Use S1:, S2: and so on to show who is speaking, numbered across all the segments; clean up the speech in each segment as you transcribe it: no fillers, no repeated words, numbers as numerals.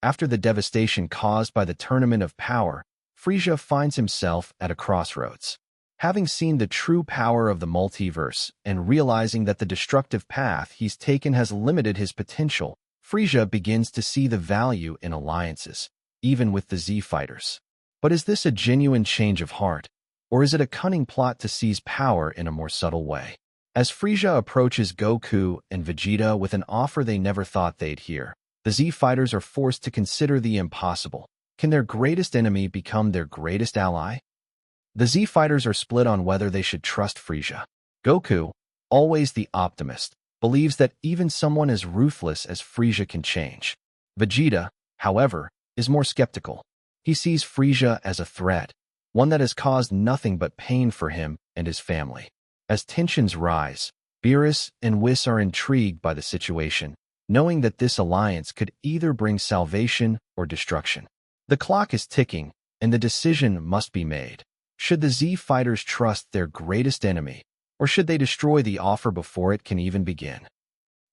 S1: After the devastation caused by the Tournament of Power, Frieza finds himself at a crossroads. Having seen the true power of the multiverse and realizing that the destructive path he's taken has limited his potential, Frieza begins to see the value in alliances, even with the Z fighters. But is this a genuine change of heart, or is it a cunning plot to seize power in a more subtle way? As Frieza approaches Goku and Vegeta with an offer they never thought they'd hear, the Z fighters are forced to consider the impossible. Can their greatest enemy become their greatest ally? The Z fighters are split on whether they should trust Frieza. Goku, always the optimist, believes that even someone as ruthless as Frieza can change. Vegeta, however, is more skeptical. He sees Frieza as a threat, one that has caused nothing but pain for him and his family. As tensions rise, Beerus and Whis are intrigued by the situation, knowing that this alliance could either bring salvation or destruction. The clock is ticking, and the decision must be made. Should the Z fighters trust their greatest enemy, or should they destroy the offer before it can even begin?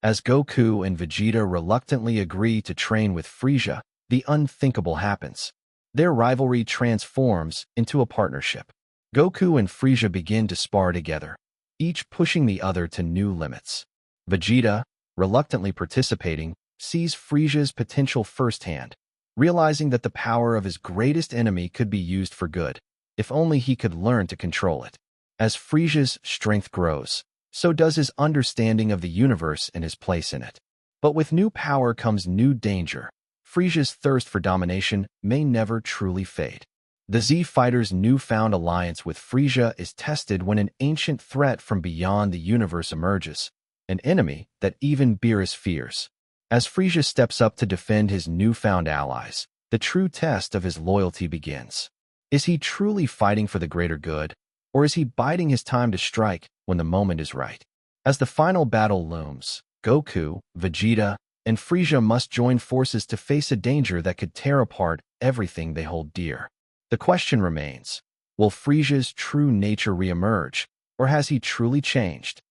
S1: As Goku and Vegeta reluctantly agree to train with Frieza, the unthinkable happens. Their rivalry transforms into a partnership. Goku and Frieza begin to spar together, each pushing the other to new limits. Vegeta, reluctantly participating, sees Frieza's potential firsthand, realizing that the power of his greatest enemy could be used for good, if only he could learn to control it. As Frieza's strength grows, so does his understanding of the universe and his place in it. But with new power comes new danger. Frieza's thirst for domination may never truly fade. The Z fighters' newfound alliance with Frieza is tested when an ancient threat from beyond the universe emerges, an enemy that even Beerus fears. As Frieza steps up to defend his newfound allies, the true test of his loyalty begins. Is he truly fighting for the greater good, or is he biding his time to strike when the moment is right? As the final battle looms, Goku, Vegeta, and Frieza must join forces to face a danger that could tear apart everything they hold dear. The question remains, will Frieza's true nature reemerge, or has he truly changed?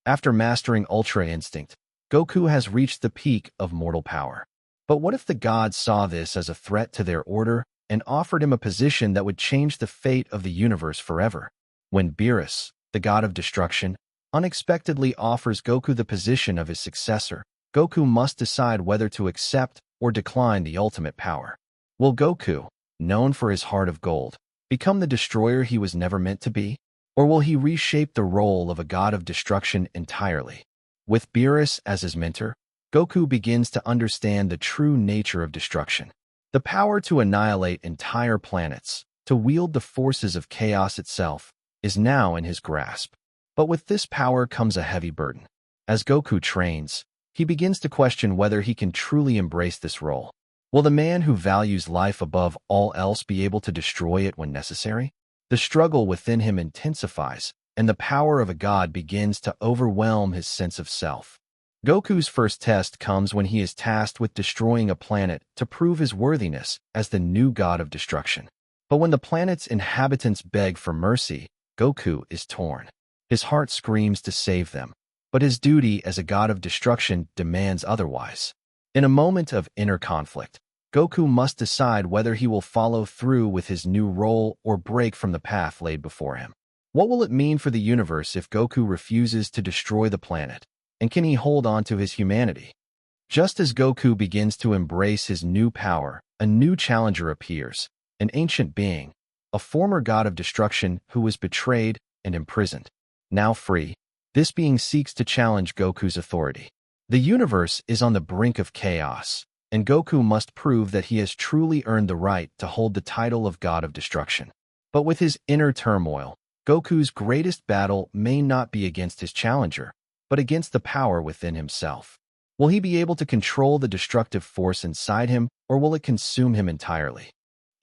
S1: After mastering Ultra Instinct, Goku has reached the peak of mortal power. But what if the gods saw this as a threat to their order and offered him a position that would change the fate of the universe forever? When Beerus, the god of destruction, unexpectedly offers Goku the position of his successor, Goku must decide whether to accept or decline the ultimate power. Will Goku, known for his heart of gold, become the destroyer he was never meant to be? Or will he reshape the role of a god of destruction entirely? With Beerus as his mentor, Goku begins to understand the true nature of destruction. The power to annihilate entire planets, to wield the forces of chaos itself, is now in his grasp. But with this power comes a heavy burden. As Goku trains, he begins to question whether he can truly embrace this role. Will the man who values life above all else be able to destroy it when necessary? The struggle within him intensifies, and the power of a god begins to overwhelm his sense of self. Goku's first test comes when he is tasked with destroying a planet to prove his worthiness as the new god of destruction. But when the planet's inhabitants beg for mercy, Goku is torn. His heart screams to save them, but his duty as a god of destruction demands otherwise. In a moment of inner conflict, Goku must decide whether he will follow through with his new role or break from the path laid before him. What will it mean for the universe if Goku refuses to destroy the planet, and can he hold on to his humanity? Just as Goku begins to embrace his new power, a new challenger appears, an ancient being, a former god of destruction who was betrayed and imprisoned. Now free, this being seeks to challenge Goku's authority. The universe is on the brink of chaos, and Goku must prove that he has truly earned the right to hold the title of God of Destruction. But with his inner turmoil, Goku's greatest battle may not be against his challenger, but against the power within himself. Will he be able to control the destructive force inside him, or will it consume him entirely?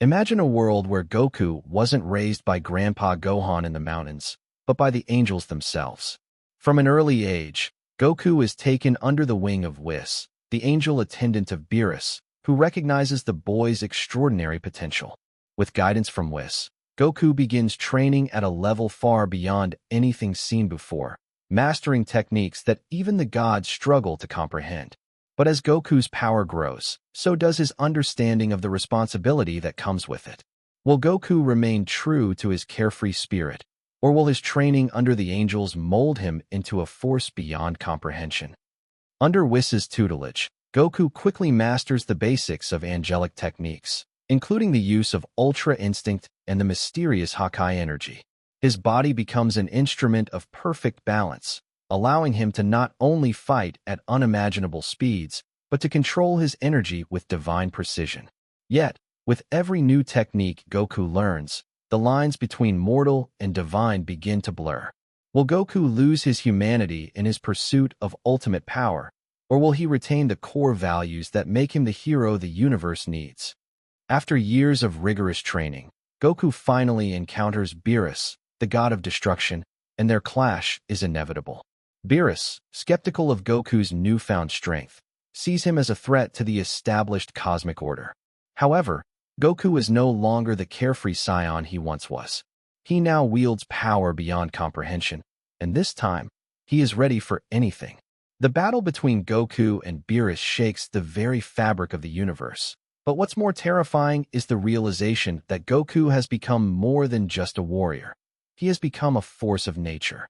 S1: Imagine a world where Goku wasn't raised by Grandpa Gohan in the mountains, but by the angels themselves. From an early age, Goku is taken under the wing of Whis, the angel attendant of Beerus, who recognizes the boy's extraordinary potential. With guidance from Whis, Goku begins training at a level far beyond anything seen before, mastering techniques that even the gods struggle to comprehend. But as Goku's power grows, so does his understanding of the responsibility that comes with it. Will Goku remain true to his carefree spirit, or will his training under the angels mold him into a force beyond comprehension? Under Whis' tutelage, Goku quickly masters the basics of angelic techniques, including the use of Ultra Instinct and the mysterious Hakai energy. His body becomes an instrument of perfect balance, allowing him to not only fight at unimaginable speeds, but to control his energy with divine precision. Yet, with every new technique Goku learns, the lines between mortal and divine begin to blur. Will Goku lose his humanity in his pursuit of ultimate power, or will he retain the core values that make him the hero the universe needs? After years of rigorous training, Goku finally encounters Beerus, the god of destruction, and their clash is inevitable. Beerus, skeptical of Goku's newfound strength, sees him as a threat to the established cosmic order. However, Goku is no longer the carefree Saiyan he once was. He now wields power beyond comprehension, and this time, he is ready for anything. The battle between Goku and Beerus shakes the very fabric of the universe. But what's more terrifying is the realization that Goku has become more than just a warrior. He has become a force of nature.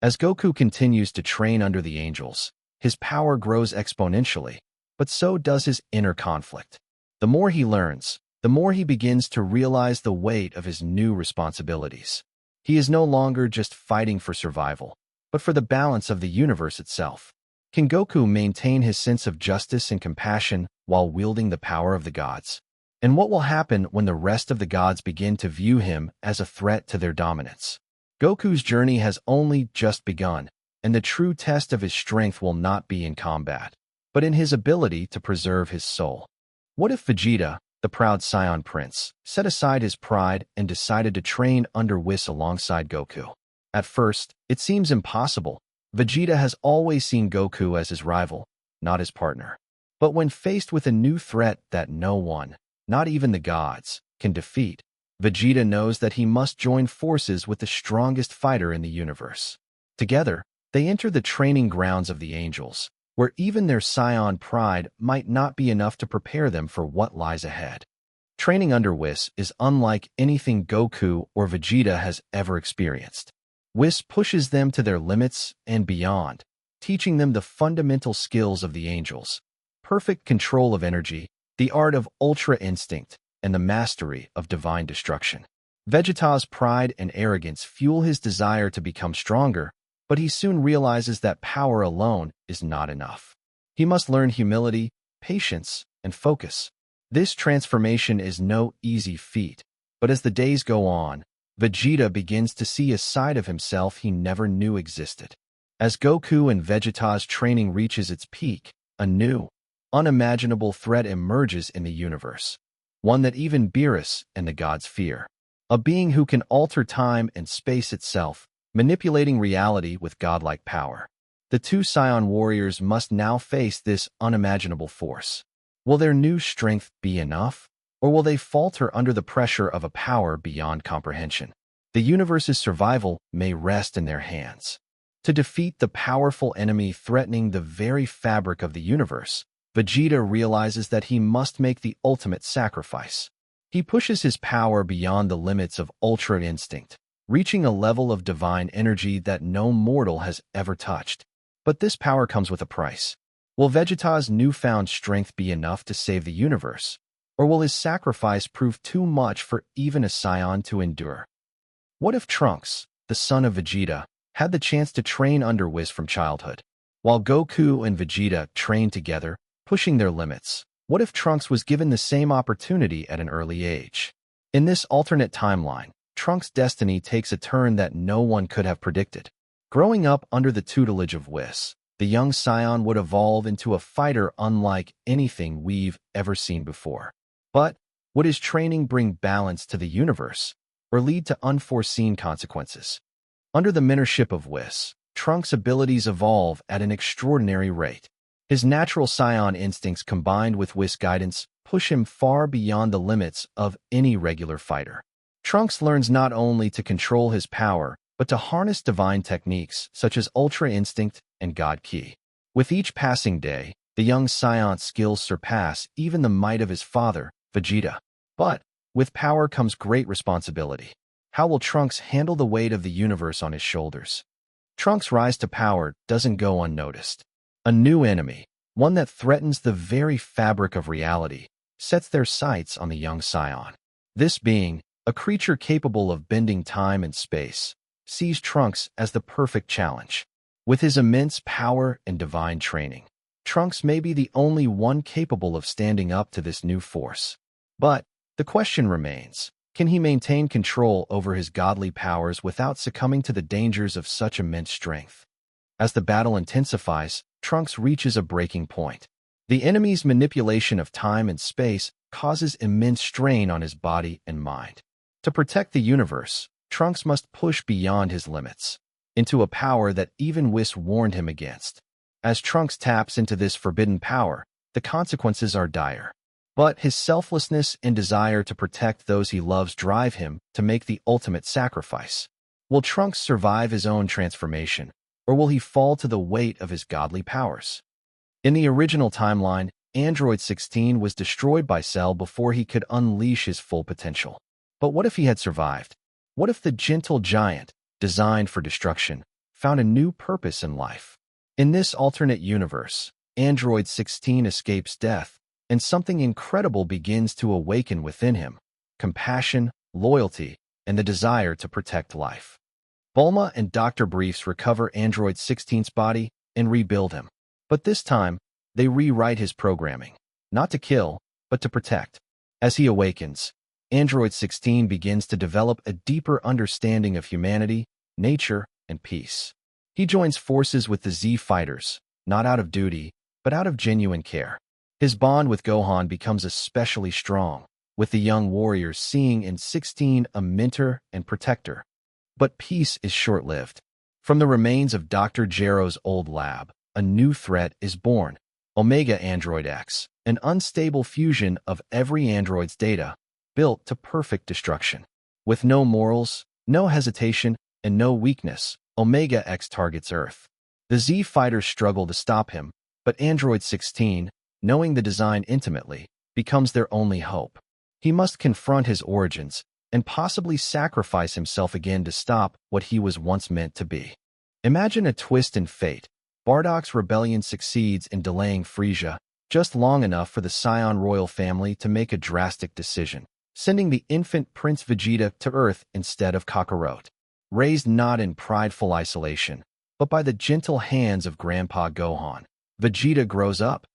S1: As Goku continues to train under the angels, his power grows exponentially, but so does his inner conflict. The more he learns, the more he begins to realize the weight of his new responsibilities. He is no longer just fighting for survival, but for the balance of the universe itself. Can Goku maintain his sense of justice and compassion while wielding the power of the gods? And what will happen when the rest of the gods begin to view him as a threat to their dominance? Goku's journey has only just begun, and the true test of his strength will not be in combat, but in his ability to preserve his soul. What if Vegeta, the proud Saiyan prince, set aside his pride and decided to train under Whis alongside Goku? At first, it seems impossible. Vegeta has always seen Goku as his rival, not his partner. But when faced with a new threat that no one, not even the gods, can defeat, Vegeta knows that he must join forces with the strongest fighter in the universe. Together, they enter the training grounds of the angels, where even their Saiyan pride might not be enough to prepare them for what lies ahead. Training under Whis is unlike anything Goku or Vegeta has ever experienced. Whis pushes them to their limits and beyond, teaching them the fundamental skills of the angels: perfect control of energy, the art of Ultra Instinct, and the mastery of divine destruction. Vegeta's pride and arrogance fuel his desire to become stronger, but he soon realizes that power alone is not enough. He must learn humility, patience, and focus. This transformation is no easy feat, but as the days go on, Vegeta begins to see a side of himself he never knew existed. As Goku and Vegeta's training reaches its peak, a new, unimaginable threat emerges in the universe, one that even Beerus and the gods fear. A being who can alter time and space itself, manipulating reality with godlike power. The two Saiyan warriors must now face this unimaginable force. Will their new strength be enough, or will they falter under the pressure of a power beyond comprehension? The universe's survival may rest in their hands. To defeat the powerful enemy threatening the very fabric of the universe, Vegeta realizes that he must make the ultimate sacrifice. He pushes his power beyond the limits of Ultra Instinct, reaching a level of divine energy that no mortal has ever touched. But this power comes with a price. Will Vegeta's newfound strength be enough to save the universe, or will his sacrifice prove too much for even a Saiyan to endure? What if Trunks, the son of Vegeta, had the chance to train under Whis from childhood? While Goku and Vegeta trained together, pushing their limits, what if Trunks was given the same opportunity at an early age? In this alternate timeline, Trunks' destiny takes a turn that no one could have predicted. Growing up under the tutelage of Whis, the young Saiyan would evolve into a fighter unlike anything we've ever seen before. But would his training bring balance to the universe, or lead to unforeseen consequences? Under the mentorship of Whis, Trunks' abilities evolve at an extraordinary rate. His natural Saiyan instincts combined with Whis' guidance push him far beyond the limits of any regular fighter. Trunks learns not only to control his power, but to harness divine techniques such as Ultra Instinct and God Ki. With each passing day, The young Saiyan's skills surpass even the might of his father, Vegeta. But with power comes great responsibility. How will Trunks handle the weight of the universe on his shoulders? Trunks' rise to power doesn't go unnoticed. A new enemy, one that threatens the very fabric of reality, sets their sights on the young Saiyan. This being, a creature capable of bending time and space, sees Trunks as the perfect challenge. With his immense power and divine training, Trunks may be the only one capable of standing up to this new force. But the question remains, can he maintain control over his godly powers without succumbing to the dangers of such immense strength? As the battle intensifies, Trunks reaches a breaking point. The enemy's manipulation of time and space causes immense strain on his body and mind. To protect the universe, Trunks must push beyond his limits, into a power that even Whis warned him against. As Trunks taps into this forbidden power, the consequences are dire. But his selflessness and desire to protect those he loves drive him to make the ultimate sacrifice. Will Trunks survive his own transformation, or will he fall to the weight of his godly powers? In the original timeline, Android 16 was destroyed by Cell before he could unleash his full potential. But what if he had survived? What if the gentle giant, designed for destruction, found a new purpose in life? In this alternate universe, Android 16 escapes death, and something incredible begins to awaken within him: compassion, loyalty, and the desire to protect life. Bulma and Dr. Briefs recover Android 16's body and rebuild him. But this time, they rewrite his programming, not to kill, but to protect. As he awakens, Android 16 begins to develop a deeper understanding of humanity, nature, and peace. He joins forces with the Z fighters, not out of duty, but out of genuine care. His bond with Gohan becomes especially strong, with the young warriors seeing in 16 a mentor and protector. But peace is short-lived. From the remains of Dr. Gero's old lab, a new threat is born: Omega Android X, an unstable fusion of every android's data, built to perfect destruction. With no morals, no hesitation, and no weakness, Omega X targets Earth. The Z fighters struggle to stop him, but Android 16, knowing the design intimately, becomes their only hope. He must confront his origins and possibly sacrifice himself again to stop what he was once meant to be. Imagine a twist in fate. Bardock's rebellion succeeds in delaying Frieza just long enough for the Saiyan royal family to make a drastic decision, sending the infant Prince Vegeta to Earth instead of Kakarot. Raised not in prideful isolation, but by the gentle hands of Grandpa Gohan, Vegeta grows up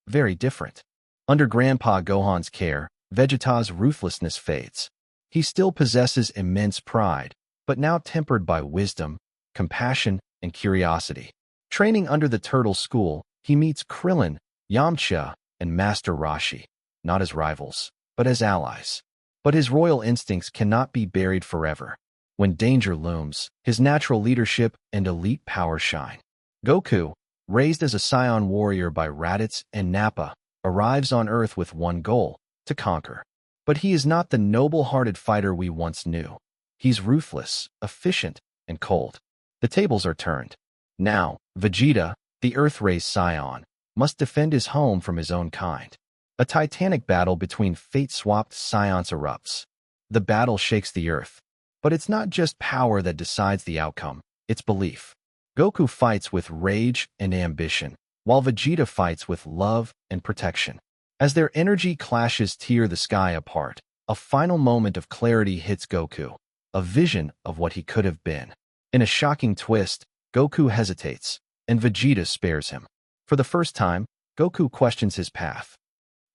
S1: very different. Under Grandpa Gohan's care, Vegeta's ruthlessness fades. He still possesses immense pride, but now tempered by wisdom, compassion, and curiosity. Training under the Turtle School, he meets Krillin, Yamcha, and Master Roshi, not as rivals, but as allies. But his royal instincts cannot be buried forever. When danger looms, his natural leadership and elite power shine. Goku, raised as a Saiyan warrior by Raditz and Nappa, arrives on Earth with one goal: to conquer. But he is not the noble-hearted fighter we once knew. He's ruthless, efficient, and cold. The tables are turned. Now, Vegeta, the Earth-raised Saiyan, must defend his home from his own kind. A titanic battle between fate-swapped Saiyans erupts. The battle shakes the Earth. But it's not just power that decides the outcome, it's belief. Goku fights with rage and ambition, while Vegeta fights with love and protection. As their energy clashes tear the sky apart, a final moment of clarity hits Goku, a vision of what he could have been. In a shocking twist, Goku hesitates, and Vegeta spares him. For the first time, Goku questions his path.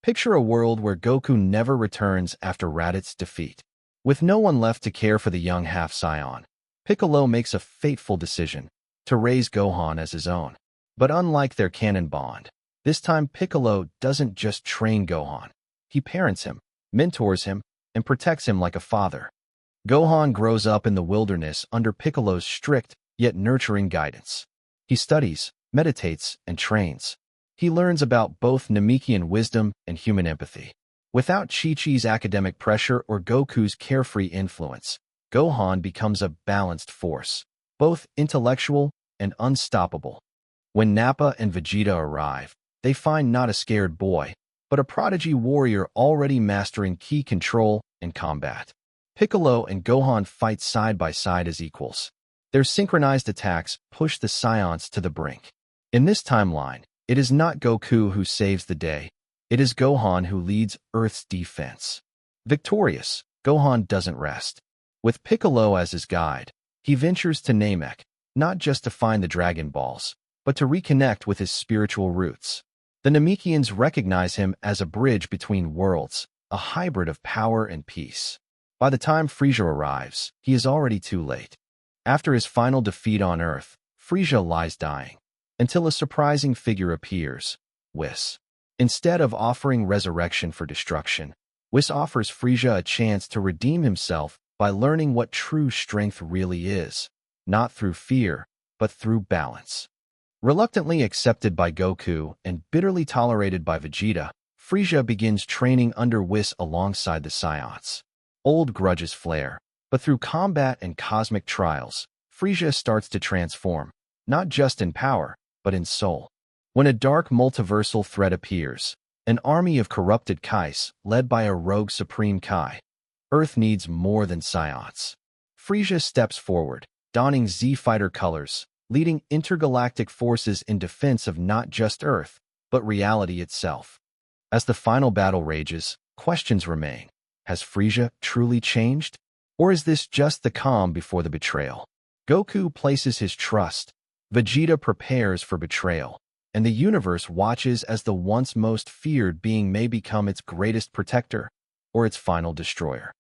S1: Picture a world where Goku never returns after Raditz's defeat. With no one left to care for the young half-Saiyan, Piccolo makes a fateful decision: to raise Gohan as his own. But unlike their canon bond, this time Piccolo doesn't just train Gohan. He parents him, mentors him, and protects him like a father. Gohan grows up in the wilderness under Piccolo's strict yet nurturing guidance. He studies, meditates, and trains. He learns about both Namekian wisdom and human empathy. Without Chi-Chi's academic pressure or Goku's carefree influence, Gohan becomes a balanced force, both intellectual and unstoppable. When Nappa and Vegeta arrive, they find not a scared boy, but a prodigy warrior already mastering ki control and combat. Piccolo and Gohan fight side by side as equals. Their synchronized attacks push the Saiyans to the brink. In this timeline, it is not Goku who saves the day. It is Gohan who leads Earth's defense. Victorious, Gohan doesn't rest. With Piccolo as his guide, he ventures to Namek, not just to find the Dragon Balls, but to reconnect with his spiritual roots. The Namekians recognize him as a bridge between worlds, a hybrid of power and peace. By the time Frieza arrives, he is already too late. After his final defeat on Earth, Frieza lies dying, until a surprising figure appears, Whis. Instead of offering resurrection for destruction, Whis offers Frieza a chance to redeem himself by learning what true strength really is, not through fear, but through balance. Reluctantly accepted by Goku and bitterly tolerated by Vegeta, Frieza begins training under Whis alongside the Saiyans. Old grudges flare, but through combat and cosmic trials, Frieza starts to transform, not just in power, but in soul. When a dark multiversal threat appears, an army of corrupted Kais led by a rogue Supreme Kai, Earth needs more than Saiyans. Frieza steps forward, donning Z-Fighter colors, leading intergalactic forces in defense of not just Earth, but reality itself. As the final battle rages, questions remain. Has Frieza truly changed? Or is this just the calm before the betrayal? Goku places his trust, Vegeta prepares for betrayal, and the universe watches as the once most feared being may become its greatest protector or its final destroyer.